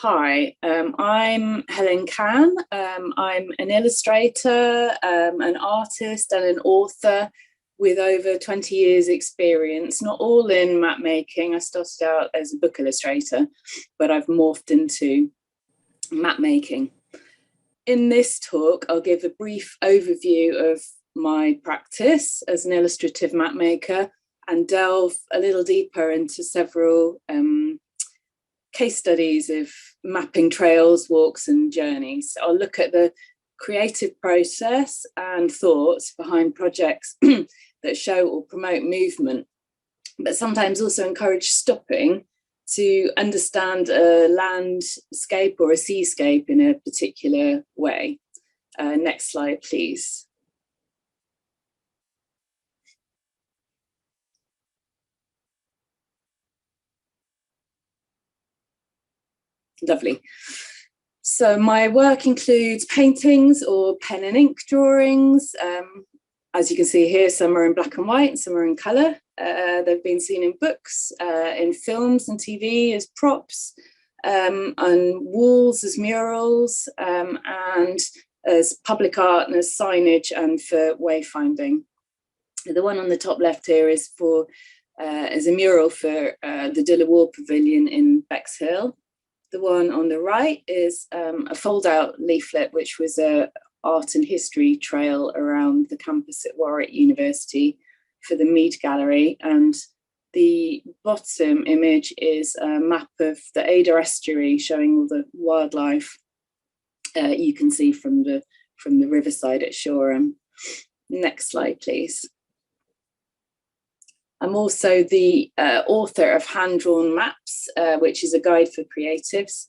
Hi, I'm Helen Cann. I'm an illustrator, an artist and an author with over 20 years experience, not all in map making. I started out as a book illustrator, but I've morphed into map making. In this talk, I'll give a brief overview of my practice as an illustrative map maker and delve a little deeper into several case studies of mapping trails, walks and journeys. I'll look at the creative process and thoughts behind projects that show or promote movement, but sometimes also encourage stopping to understand a landscape or a seascape in a particular way. Next slide, please. Lovely. So my work includes paintings or pen and ink drawings. As you can see here, some are in black and white, some are in colour. They've been seen in books, in films and TV as props, on walls as murals, and as public art and as signage and for wayfinding. The one on the top left here is as a mural for the De La Warr Pavilion in Bexhill. The one on the right is a fold-out leaflet, which was a art and history trail around the campus at Warwick University for the Mead Gallery. And the bottom image is a map of the Ada estuary showing all the wildlife you can see from the riverside at Shoreham. Next slide, please. I'm also the author of Hand-Drawn Maps, which is a guide for creatives.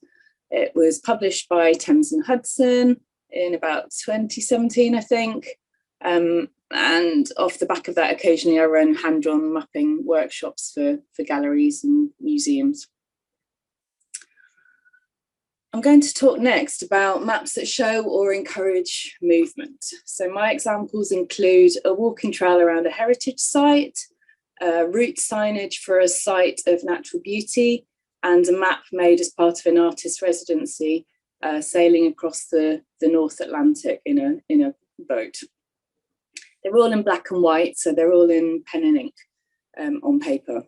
It was published by Thames and Hudson in about 2017, I think. And off the back of that, occasionally I run hand-drawn mapping workshops for galleries and museums. I'm going to talk next about maps that show or encourage movement. So my examples include a walking trail around a heritage site, route signage for a site of natural beauty, and a map made as part of an artist residency sailing across the North Atlantic in a boat. They're all in black and white, so they're all in pen and ink on paper.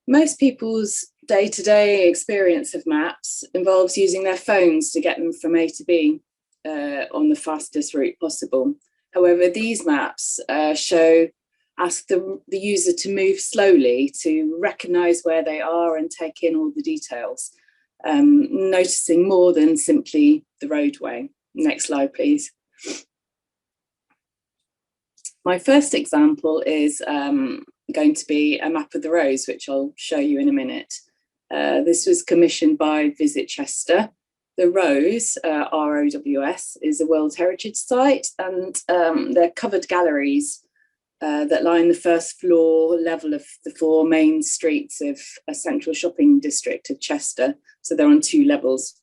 Most people's day-to-day experience of maps involves using their phones to get them from A to B on the fastest route possible. However, these maps ask the user to move slowly to recognise where they are and take in all the details, noticing more than simply the roadway. Next slide, please. My first example is going to be a map of the Rose, which I'll show you in a minute. This was commissioned by Visit Chester. The Rose, ROWS, is a World Heritage Site, and they're covered galleries that line the first floor level of the four main streets of a central shopping district of Chester. So they're on two levels.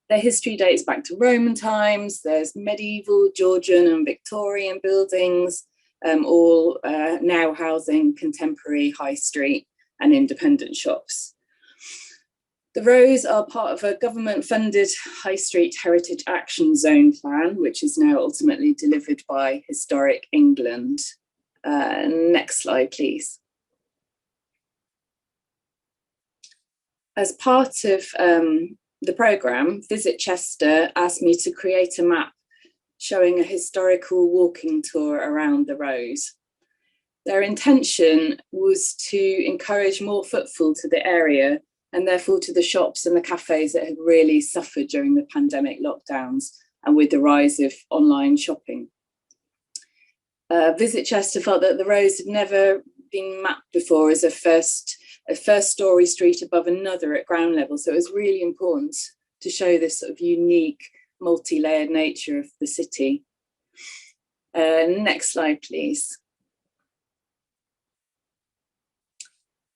Their history dates back to Roman times. There's medieval, Georgian and Victorian buildings, all now housing contemporary high street and independent shops. The Rows are part of a government-funded High Street Heritage Action Zone plan, which is now ultimately delivered by Historic England. Next slide, please. As part of the programme, Visit Chester asked me to create a map showing a historical walking tour around the Rows. Their intention was to encourage more footfall to the area and therefore to the shops and the cafes that had really suffered during the pandemic lockdowns and with the rise of online shopping. Visit Chester felt that the Rows had never been mapped before as a first story street above another at ground level, so it was really important to show this sort of unique, multi-layered nature of the city. Next slide, please.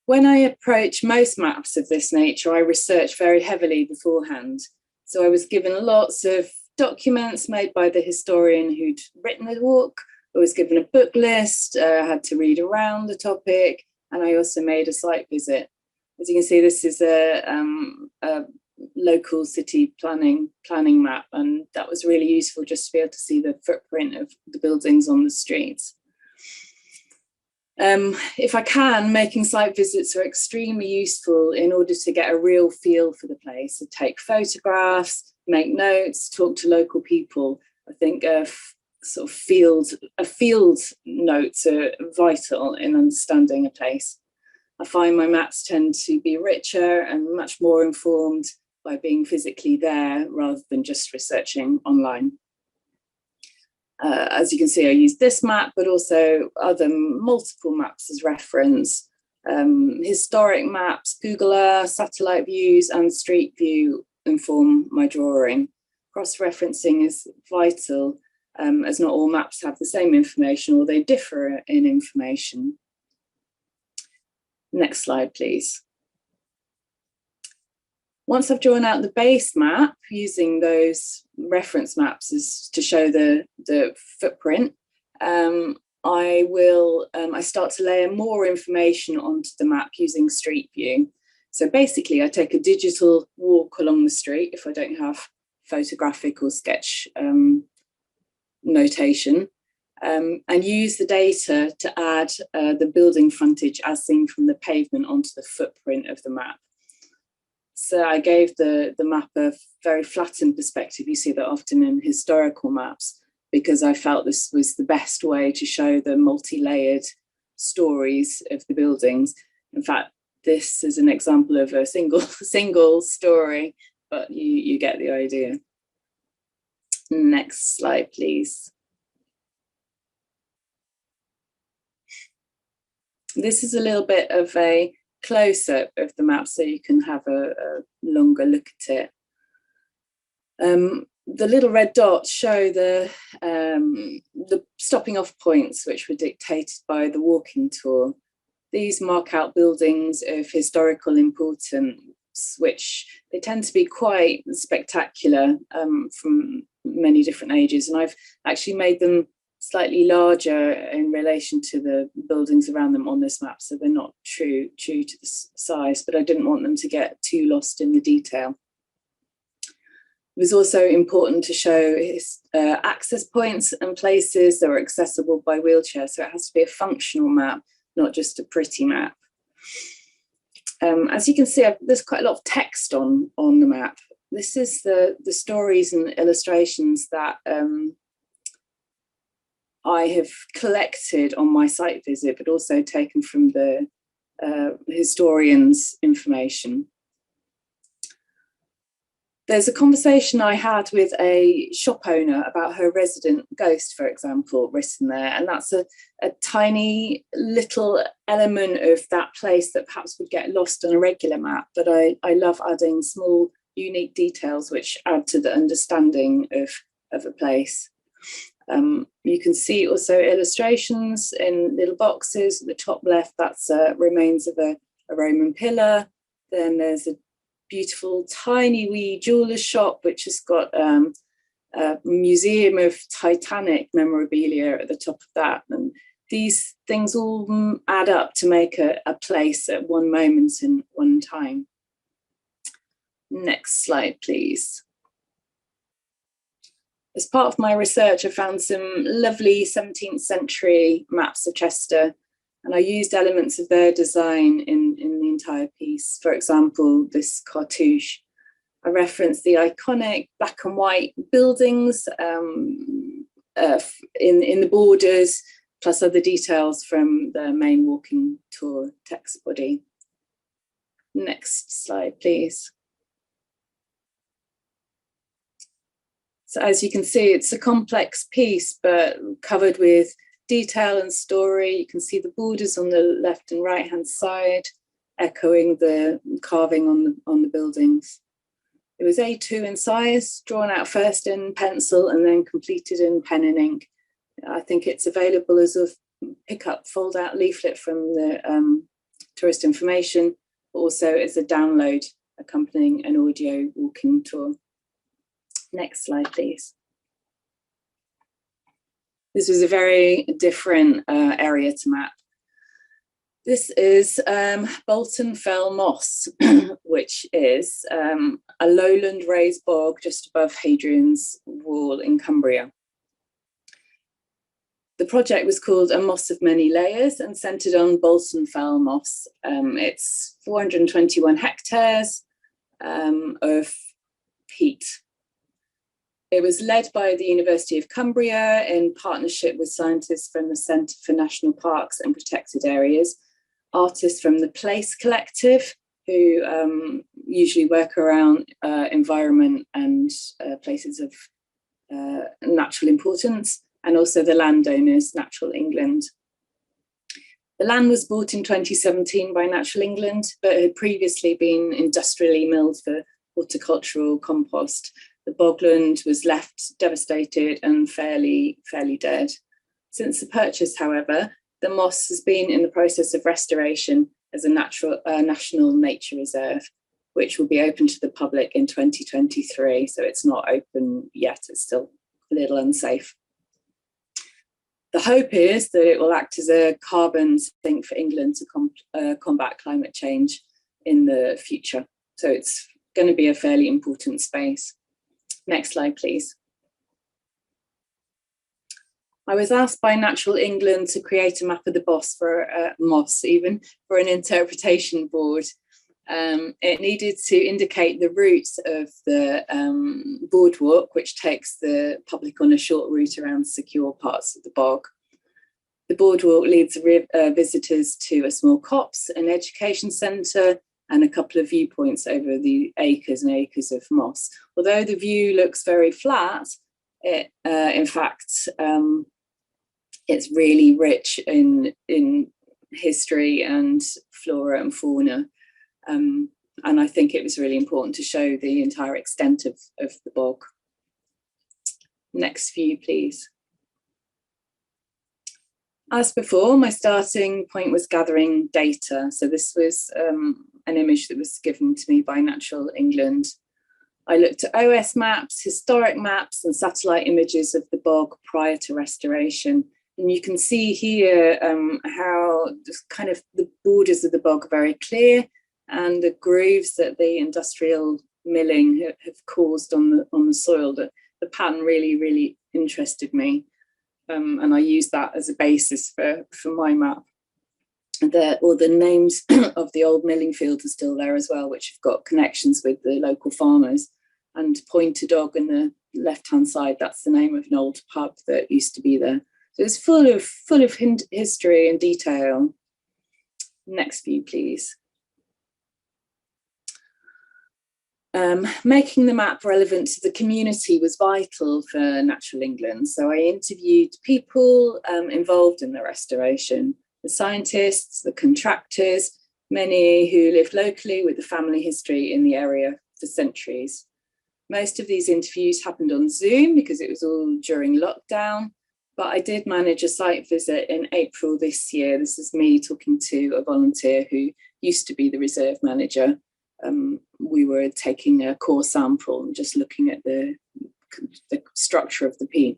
When I approach most maps of this nature, I research very heavily beforehand. So I was given lots of documents made by the historian who'd written the walk. I was given a book list, I had to read around the topic, and I also made a site visit. As you can see, this is a local city planning map, and that was really useful just to be able to see the footprint of the buildings on the streets. If I can, making site visits are extremely useful in order to get a real feel for the place. So take photographs, make notes, talk to local people. I think sort of field notes are vital in understanding a place. I find my maps tend to be richer and much more informed by being physically there rather than just researching online. As you can see, I use this map, but also other multiple maps as reference. Historic maps, Google Earth, satellite views, and Street View inform my drawing. Cross-referencing is vital, as not all maps have the same information or they differ in information. Next slide, please. Once I've drawn out the base map using those reference maps as to show the footprint, I start to layer more information onto the map using Street View. So basically, I take a digital walk along the street if I don't have photographic or sketch notation, and use the data to add the building frontage as seen from the pavement onto the footprint of the map. So I gave the map a very flattened perspective. You see that often in historical maps, because I felt this was the best way to show the multi-layered stories of the buildings. In fact, this is an example of a single story, but you get the idea. Next slide, please. This is a little bit of a close-up of the map so you can have a longer look at it. The little red dots show the stopping off points which were dictated by the walking tour. These mark out buildings of historical importance, which they tend to be quite spectacular from many different ages, and I've actually made them slightly larger in relation to the buildings around them on this map, so they're not true to the size, but I didn't want them to get too lost in the detail. It was also important to show access points and places that were accessible by wheelchair, so it has to be a functional map, not just a pretty map. As you can see, there's quite a lot of text on the map. This is the stories and illustrations that I have collected on my site visit, but also taken from the historians' information. There's a conversation I had with a shop owner about her resident ghost, for example, written there. And that's a tiny little element of that place that perhaps would get lost on a regular map. But I love adding small, unique details which add to the understanding of a place. You can see also illustrations in little boxes. At the top left, that's remains of a Roman pillar. Then there's a beautiful tiny wee jeweller's shop which has got a museum of Titanic memorabilia at the top of that, and these things all add up to make a place at one moment in one time. Next slide, please. As part of my research, I found some lovely 17th century maps of Chester, and I used elements of their design in the entire piece. For example, this cartouche. I referenced the iconic black and white buildings in the borders, plus other details from the main walking tour text body. Next slide, please. So as you can see, it's a complex piece, but covered with detail and story. You can see the borders on the left and right hand side, echoing the carving on the buildings. It was A2 in size, drawn out first in pencil and then completed in pen and ink. I think it's available as a pick-up fold-out leaflet from the tourist information, but also as a download accompanying an audio walking tour. Next slide, please. This was a very different area to map. This is Bolton Fell Moss, which is a lowland raised bog just above Hadrian's Wall in Cumbria. The project was called A Moss of Many Layers and centred on Bolton Fell Moss. It's 421 hectares of peat. It was led by the University of Cumbria in partnership with scientists from the Centre for National Parks and Protected Areas, artists from the Place Collective, who usually work around environment and places of natural importance, and also the landowners, Natural England. The land was bought in 2017 by Natural England, but had previously been industrially milled for horticultural compost. The bogland was left devastated and fairly dead. Since the purchase, however, the moss has been in the process of restoration as a national nature reserve, which will be open to the public in 2023. So it's not open yet, it's still a little unsafe. The hope is that it will act as a carbon sink for England to combat climate change in the future. So it's going to be a fairly important space. Next slide, please. I was asked by Natural England to create a map of the moss, even for an interpretation board. It needed to indicate the routes of the boardwalk, which takes the public on a short route around secure parts of the bog. The boardwalk leads visitors to a small copse, an education centre, and a couple of viewpoints over the acres and acres of moss. Although the view looks very flat, in fact, it's really rich in history and flora and fauna. And I think it was really important to show the entire extent of the bog. Next view, please. As before, my starting point was gathering data. So this was an image that was given to me by Natural England. I looked at OS maps, historic maps, and satellite images of the bog prior to restoration. And you can see here how kind of the borders of the bog are very clear, and the grooves that the industrial milling have caused on the soil. The pattern really interested me, and I used that as a basis for my map. All the names of the old milling fields are still there as well, which have got connections with the local farmers. And Pointer Dog on the left-hand side, that's the name of an old pub that used to be there. So it's full of history and detail. Next view, please. Making the map relevant to the community was vital for Natural England. So I interviewed people involved in the restoration, the scientists, the contractors, many who lived locally with a family history in the area for centuries. Most of these interviews happened on Zoom because it was all during lockdown, but I did manage a site visit in April this year. This is me talking to a volunteer who used to be the reserve manager. We were taking a core sample and just looking at the structure of the peat.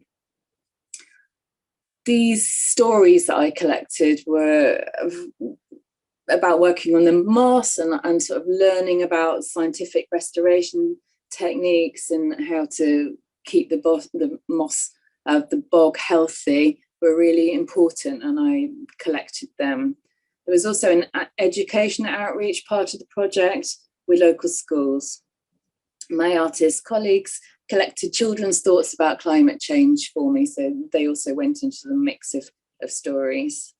These stories that I collected were about working on the moss and sort of learning about scientific restoration techniques and how to keep the moss of the bog healthy were really important, and I collected them. There was also an education outreach part of the project with local schools. My artist colleagues collected children's thoughts about climate change for me, so they also went into the mix of stories.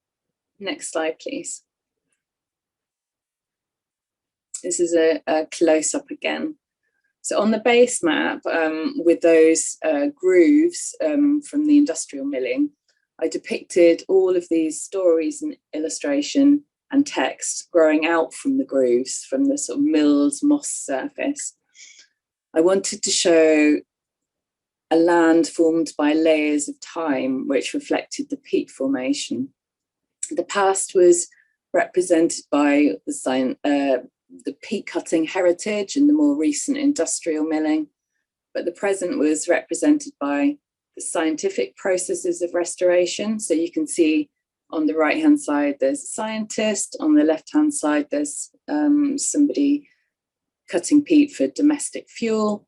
Next slide, please. This is a close-up again. So on the base map, with those grooves from the industrial milling, I depicted all of these stories and illustration and text growing out from the grooves, from the sort of milled moss surface. I wanted to show a land formed by layers of time, which reflected the peat formation. The past was represented by the peat cutting heritage and the more recent industrial milling, but the present was represented by the scientific processes of restoration. So you can see On the right-hand side, there's a scientist. On the left-hand side, there's somebody cutting peat for domestic fuel.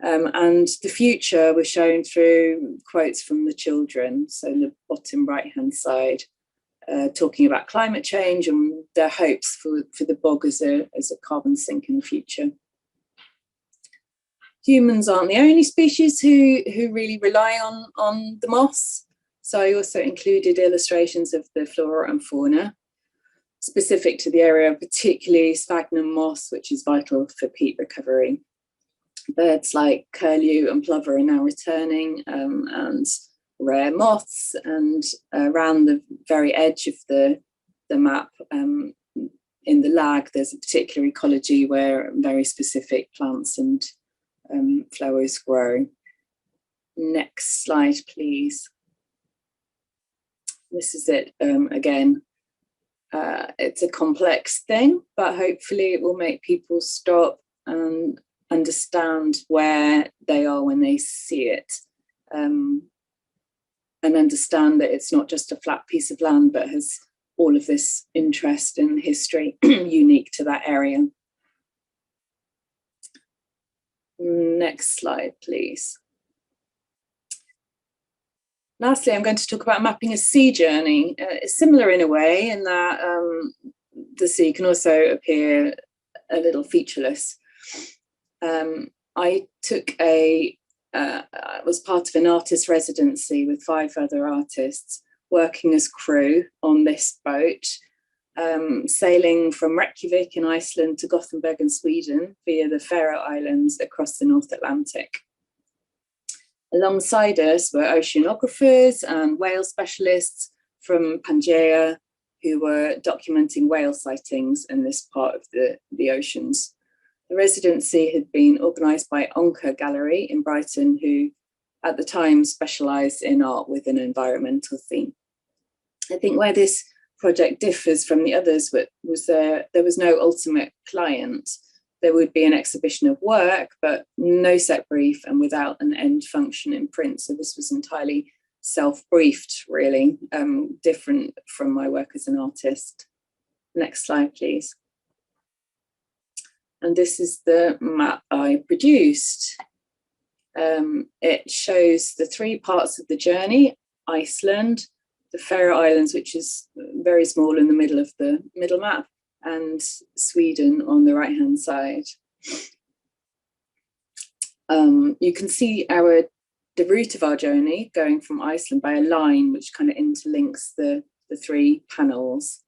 And the future was shown through quotes from the children. So the bottom right-hand side, talking about climate change and their hopes for the bog as a carbon sink in the future. Humans aren't the only species who really rely on the moss. So I also included illustrations of the flora and fauna specific to the area, particularly sphagnum moss, which is vital for peat recovery. Birds like curlew and plover are now returning, and rare moths, and around the very edge of the map, in the lag, there's a particular ecology where very specific plants and flowers grow. Next slide, please. This is it again. It's a complex thing, but hopefully it will make people stop and understand where they are when they see it, and understand that it's not just a flat piece of land, but has all of this interest and history unique to that area. Next slide, please. Lastly, I'm going to talk about mapping a sea journey. It's similar in a way in that the sea can also appear a little featureless. I took was part of an artist residency with 5 other artists working as crew on this boat, sailing from Reykjavik in Iceland to Gothenburg in Sweden via the Faroe Islands across the North Atlantic. Alongside us were oceanographers and whale specialists from Pangaea who were documenting whale sightings in this part of the oceans. The residency had been organised by Onca Gallery in Brighton, who at the time specialised in art with an environmental theme. I think where this project differs from the others was there was no ultimate client. There would be an exhibition of work, but no set brief and without an end function in print. So this was entirely self-briefed, really, different from my work as an artist. Next slide, please. And this is the map I produced. It shows the 3 parts of the journey: Iceland, the Faroe Islands, which is very small in the middle of the middle map, and Sweden on the right-hand side. You can see the route of our journey going from Iceland by a line which kind of interlinks the 3 panels.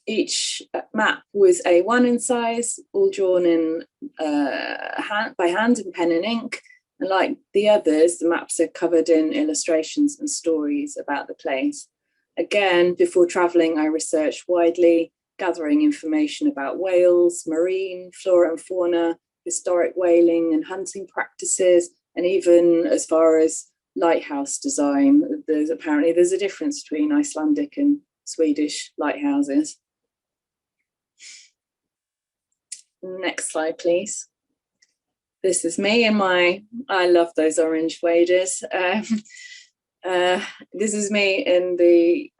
Each map was A1 in size, all drawn in by hand in pen and ink. And like the others, the maps are covered in illustrations and stories about the place. Again, before travelling, I researched widely, gathering information about whales, marine, flora and fauna, historic whaling and hunting practices, and even as far as lighthouse design. Apparently there's a difference between Icelandic and Swedish lighthouses. Next slide, please. This is me in I love those orange waders. This is me in the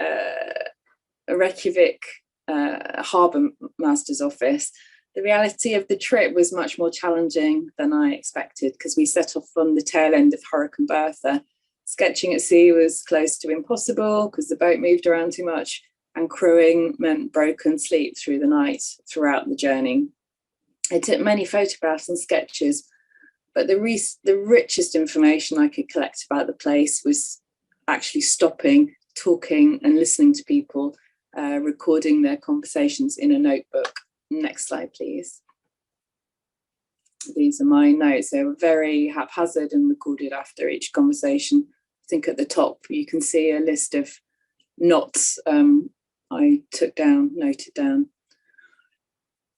Reykjavik harbour master's office. The reality of the trip was much more challenging than I expected because we set off on the tail end of Hurricane Bertha. Sketching at sea was close to impossible because the boat moved around too much, and crewing meant broken sleep through the night throughout the journey. I took many photographs and sketches, but the richest information I could collect about the place was actually stopping, talking and listening to people, recording their conversations in a notebook. Next slide, please. These are my notes. They were very haphazard and recorded after each conversation. I think at the top you can see a list of knots I noted down.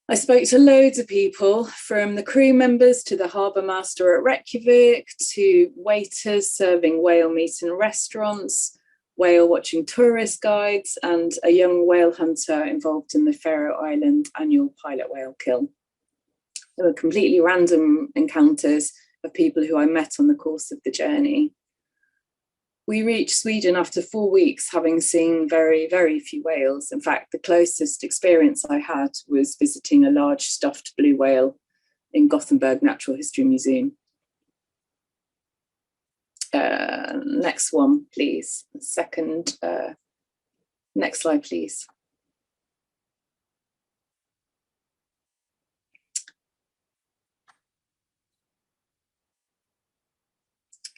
I spoke to loads of people, from the crew members to the harbour master at Reykjavik, to waiters serving whale meat in restaurants, whale watching tourist guides, and a young whale hunter involved in the Faroe Island annual pilot whale kill. There were completely random encounters of people who I met on the course of the journey. We reached Sweden after 4 weeks, having seen very, very few whales. In fact, the closest experience I had was visiting a large stuffed blue whale in Gothenburg Natural History Museum. Next one, please. Second, next slide, please.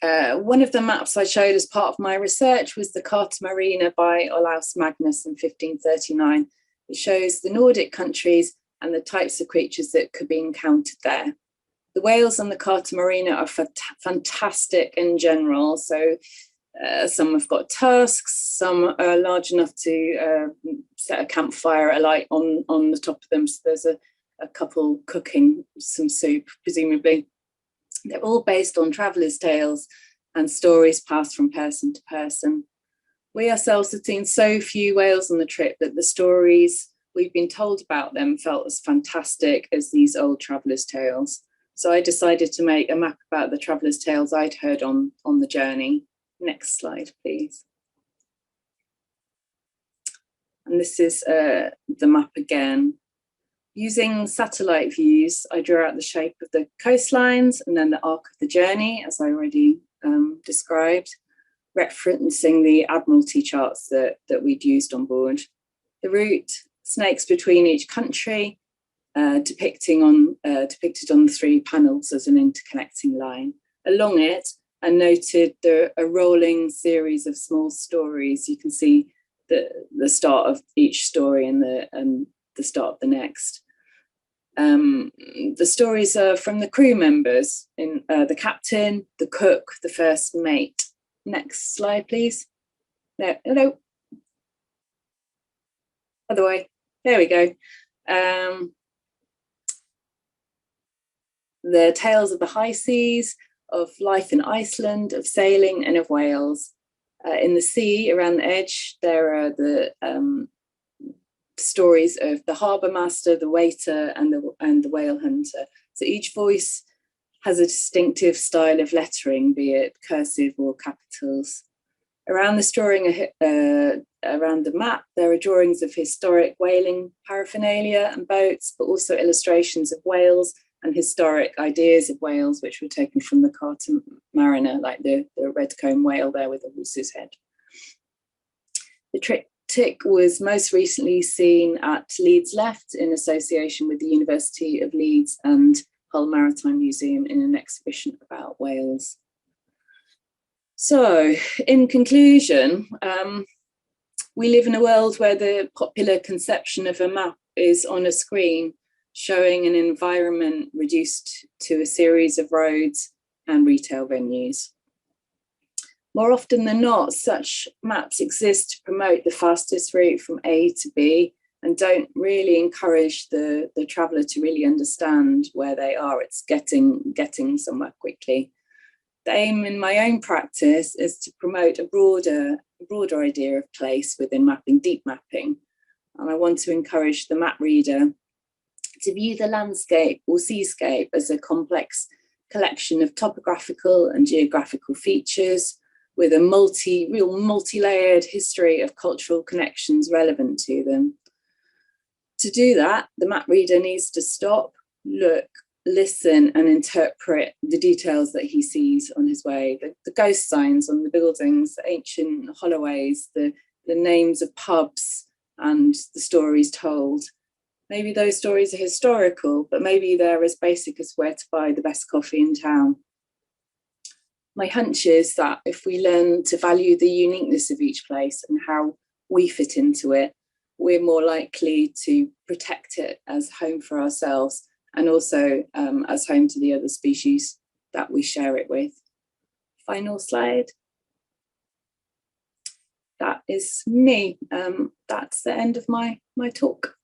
One of the maps I showed as part of my research was the Carta Marina by Olaus Magnus in 1539. It shows the Nordic countries and the types of creatures that could be encountered there. The whales on the Carta Marina are fantastic in general. So some have got tusks, some are large enough to set a campfire alight on the top of them. So there's a couple cooking some soup, presumably. They're all based on travellers' tales and stories passed from person to person. We ourselves have seen so few whales on the trip that the stories we've been told about them felt as fantastic as these old travellers' tales. So I decided to make a map about the travellers' tales I'd heard on the journey. Next slide, please. And this is the map again. Using satellite views, I drew out the shape of the coastlines and then the arc of the journey, as I already described, referencing the Admiralty charts that we'd used on board. The route snakes between each country, depicted on the 3 panels as an interconnecting line. Along it, I noted a rolling series of small stories. You can see the start of each story and the start of the next. The stories are from the crew members, in the captain, the cook, the first mate. Next slide, please. No, hello. Other way. There we go. The tales of the high seas, of life in Iceland, of sailing, and of whales. In the sea, around the edge, there are the stories of the harbour master, the waiter, and the whale hunter. So each voice has a distinctive style of lettering, be it cursive or capitals. Around the map, there are drawings of historic whaling paraphernalia and boats, but also illustrations of whales and historic ideas of whales, which were taken from the Carta Marina, like the red comb whale there with a horse's head. The triptych was most recently seen at Leeds Left in association with the University of Leeds and Hull Maritime Museum in an exhibition about whales. So, in conclusion, we live in a world where the popular conception of a map is on a screen, showing an environment reduced to a series of roads and retail venues. More often than not, such maps exist to promote the fastest route from A to B and don't really encourage the traveller to really understand where they are. It's getting somewhere quickly. The aim in my own practice is to promote a broader idea of place within mapping, deep mapping. And I want to encourage the map reader to view the landscape or seascape as a complex collection of topographical and geographical features with a multi-layered history of cultural connections relevant to them. To do that, the map reader needs to stop, look, listen and interpret the details that he sees on his way, the ghost signs on the buildings, the ancient holloways, the names of pubs and the stories told. Maybe those stories are historical, but maybe they're as basic as where to buy the best coffee in town. My hunch is that if we learn to value the uniqueness of each place and how we fit into it, we're more likely to protect it as home for ourselves and also as home to the other species that we share it with. Final slide. That is me. That's the end of my talk.